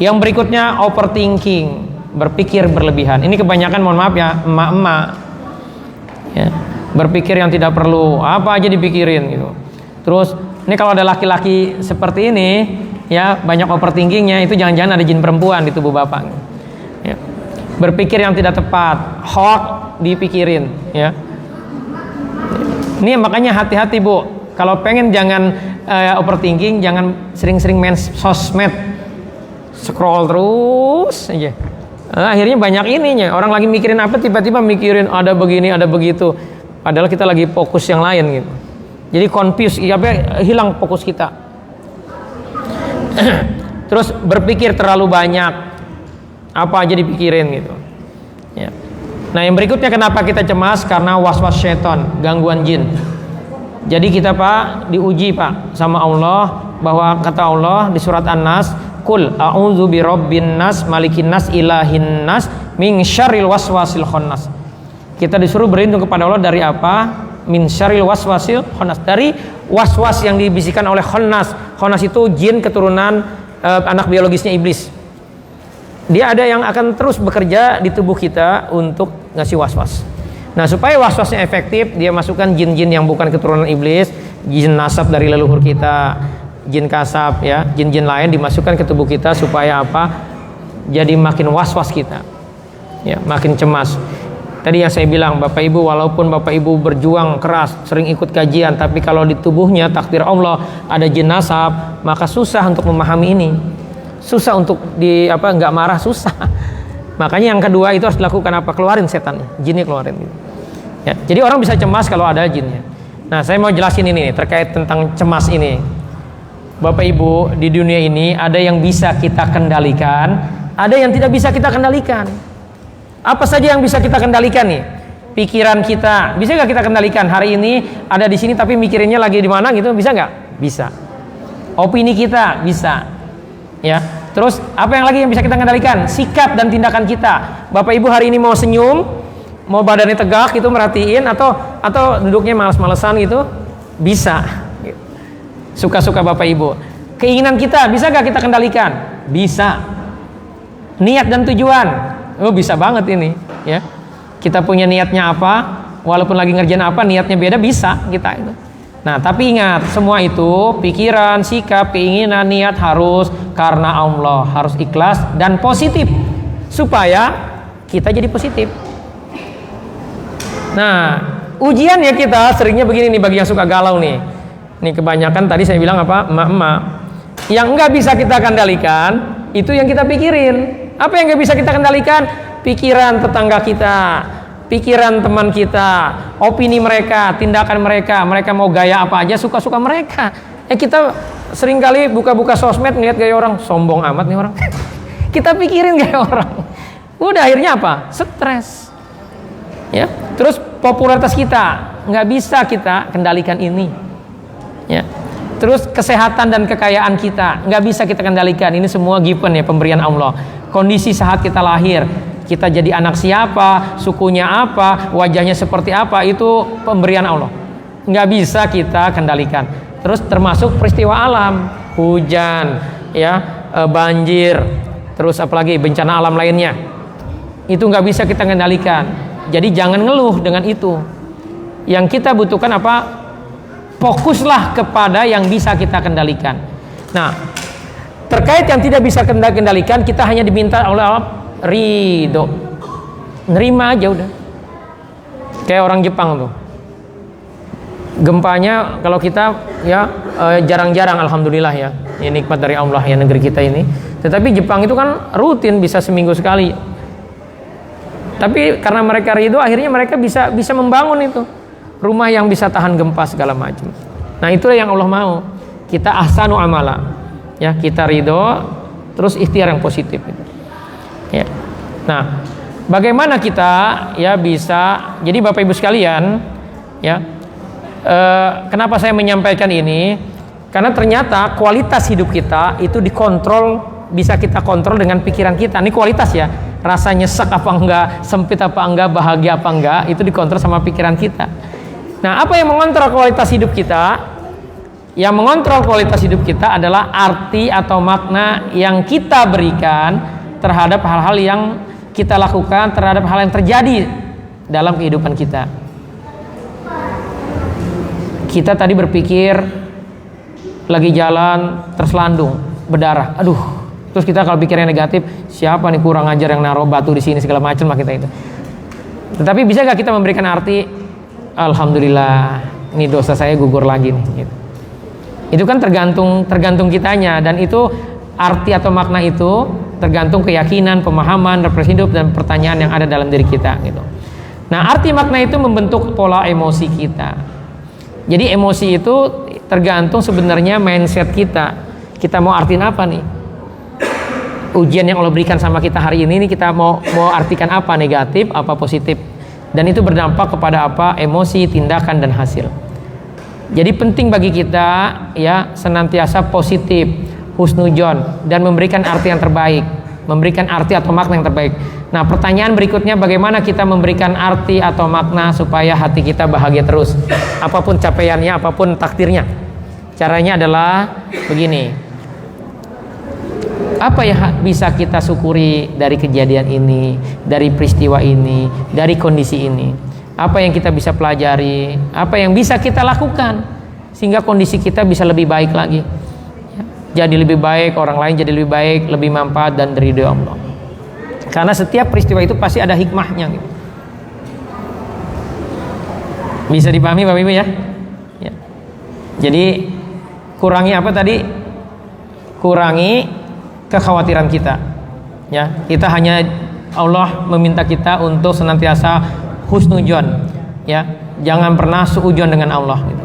Yang berikutnya overthinking, berpikir berlebihan. Ini kebanyakan, mohon maaf ya, emak-emak. Ya, berpikir yang tidak perlu, apa aja dipikirin gitu. Terus ini kalau ada laki-laki seperti ini, ya banyak overthinkingnya, itu jangan-jangan ada jin perempuan di tubuh bapak. Ya. Berpikir yang tidak tepat, hoax dipikirin. Ya. Ini makanya hati-hati bu, kalau pengen jangan overthinking, jangan sering-sering main sosmed, scroll terus aja. Akhirnya banyak ininya, orang lagi mikirin apa tiba-tiba mikirin ada begini ada begitu, padahal kita lagi fokus yang lain gitu. Jadi confused, hilang fokus kita. Terus berpikir terlalu banyak, apa aja dipikirin gitu. Ya. Nah yang berikutnya kenapa kita cemas? Karena was-was syaitan, gangguan jin. Jadi kita pak diuji pak sama Allah, bahwa kata Allah di surat An-Nas, Qul a'udzu birabbin nas, malikin nas, ilahin nas, min syarril waswasil khannas. Kita disuruh berlindung kepada Allah dari apa? Min syarril waswasil khannas, dari waswas yang dibisikkan oleh khannas. Khannas itu jin keturunan anak biologisnya iblis. Dia ada yang akan terus bekerja di tubuh kita untuk ngasih waswas. Nah supaya waswasnya efektif, dia masukkan jin-jin yang bukan keturunan iblis, jin nasab dari leluhur kita, jin kasab ya, jin-jin lain dimasukkan ke tubuh kita supaya apa? Jadi makin was-was kita. Ya, makin cemas. Tadi yang saya bilang, Bapak Ibu, walaupun Bapak Ibu berjuang keras, sering ikut kajian, tapi kalau di tubuhnya takdir Allah ada jin nasab, maka susah untuk memahami ini. Susah untuk nggak marah, susah. Makanya yang kedua itu harus dilakukan apa? Keluarin setan, jinnya keluarin. Ya, jadi orang bisa cemas kalau ada jinnya. Nah, saya mau jelasin ini terkait tentang cemas ini. Bapak Ibu, di dunia ini ada yang bisa kita kendalikan, ada yang tidak bisa kita kendalikan. Apa saja yang bisa kita kendalikan nih? Pikiran kita, bisa nggak kita kendalikan? Hari ini ada di sini tapi mikirinnya lagi di mana gitu, bisa nggak? Bisa. Opini kita bisa. Ya. Terus apa yang lagi yang bisa kita kendalikan? Sikap dan tindakan kita. Bapak Ibu hari ini mau senyum, mau badannya tegak gitu merhatiin, atau duduknya malas-malesan gitu, bisa. Suka-suka Bapak Ibu. Keinginan kita bisa nggak kita kendalikan? Bisa. Niat dan tujuan, bisa banget ini. Ya, kita punya niatnya apa, walaupun lagi ngerjain apa, niatnya beda, bisa kita itu. Nah, tapi ingat, semua itu pikiran, sikap, keinginan, niat harus karena Allah, harus ikhlas dan positif supaya kita jadi positif. Nah, ujian ya kita seringnya begini nih bagi yang suka galau nih. Nih kebanyakan tadi saya bilang apa? Emak-emak. Yang enggak bisa kita kendalikan itu yang kita pikirin. Apa yang enggak bisa kita kendalikan? Pikiran tetangga kita, pikiran teman kita, opini mereka, tindakan mereka. Mereka mau gaya apa aja suka-suka mereka. Kita seringkali buka-buka sosmed ngeliat gaya orang, sombong amat nih orang. Kita pikirin gaya orang. Udah akhirnya apa? Stres. Ya. Terus popularitas kita nggak bisa kita kendalikan ini. Ya. Terus kesehatan dan kekayaan kita nggak bisa kita kendalikan. Ini semua given ya, pemberian Allah. Kondisi saat kita lahir, kita jadi anak siapa, sukunya apa, wajahnya seperti apa, itu pemberian Allah. Nggak bisa kita kendalikan. Terus termasuk peristiwa alam, hujan, ya, banjir, terus apalagi bencana alam lainnya, itu nggak bisa kita kendalikan. Jadi jangan ngeluh dengan itu. Yang kita butuhkan apa? Fokuslah kepada yang bisa kita kendalikan. Nah, terkait yang tidak bisa kendalikan, kita hanya diminta oleh Allah ridho, nerima aja udah. Kayak orang Jepang tuh, gempanya kalau kita ya jarang-jarang, alhamdulillah ya, ini nikmat dari Allah ya negeri kita ini. Tetapi Jepang itu kan rutin bisa seminggu sekali. Tapi karena mereka ridho, akhirnya mereka bisa membangun itu rumah yang bisa tahan gempa segala macam. Nah itulah yang Allah mau. Kita ahsanu amala, ya kita ridho, terus ikhtiar yang positif itu. Ya. Nah, bagaimana kita ya bisa? Jadi Bapak Ibu sekalian, ya, kenapa saya menyampaikan ini? Karena ternyata kualitas hidup kita itu dikontrol, bisa kita kontrol dengan pikiran kita. Ini kualitas ya, rasa nyesek apa enggak, sempit apa enggak, bahagia apa enggak, itu dikontrol sama pikiran kita. Nah, apa yang mengontrol kualitas hidup kita? Yang mengontrol kualitas hidup kita adalah arti atau makna yang kita berikan terhadap hal-hal yang kita lakukan, terhadap hal yang terjadi dalam kehidupan kita. Kita tadi berpikir lagi jalan terselandung, berdarah. Aduh. Terus kita kalau pikir yang negatif, siapa nih kurang ajar yang naruh batu di sini segala macam lah kita itu. Tetapi bisa gak kita memberikan arti, alhamdulillah, ini dosa saya gugur lagi nih. Gitu. Itu kan tergantung kitanya, dan itu arti atau makna itu tergantung keyakinan, pemahaman, referensi hidup, dan pertanyaan yang ada dalam diri kita. Gitu. Nah, arti makna itu membentuk pola emosi kita. Jadi emosi itu tergantung sebenarnya mindset kita. Kita mau artiin apa nih? Ujian yang Allah berikan sama kita hari ini kita mau artikan apa, negatif apa positif, dan itu berdampak kepada apa, emosi, tindakan, dan hasil. Jadi penting bagi kita ya senantiasa positif, husnudzon, dan memberikan arti yang terbaik, memberikan arti atau makna yang terbaik. Nah, pertanyaan berikutnya, bagaimana kita memberikan arti atau makna supaya hati kita bahagia terus, apapun capaiannya, apapun takdirnya. Caranya adalah begini. Apa yang bisa kita syukuri dari kejadian ini, dari peristiwa ini, dari kondisi ini? Apa yang kita bisa pelajari? Apa yang bisa kita lakukan sehingga kondisi kita bisa lebih baik lagi? Jadi lebih baik, orang lain jadi lebih baik, lebih manfaat dan ridho Allah. Karena setiap peristiwa itu pasti ada hikmahnya. Gitu. Bisa dipahami Bapak Ibu ya? Ya. Jadi kurangi apa tadi? Kurangi kekhawatiran kita. Ya, kita hanya Allah meminta kita untuk senantiasa husnudzon. Ya, jangan pernah suudzon dengan Allah. Gitu.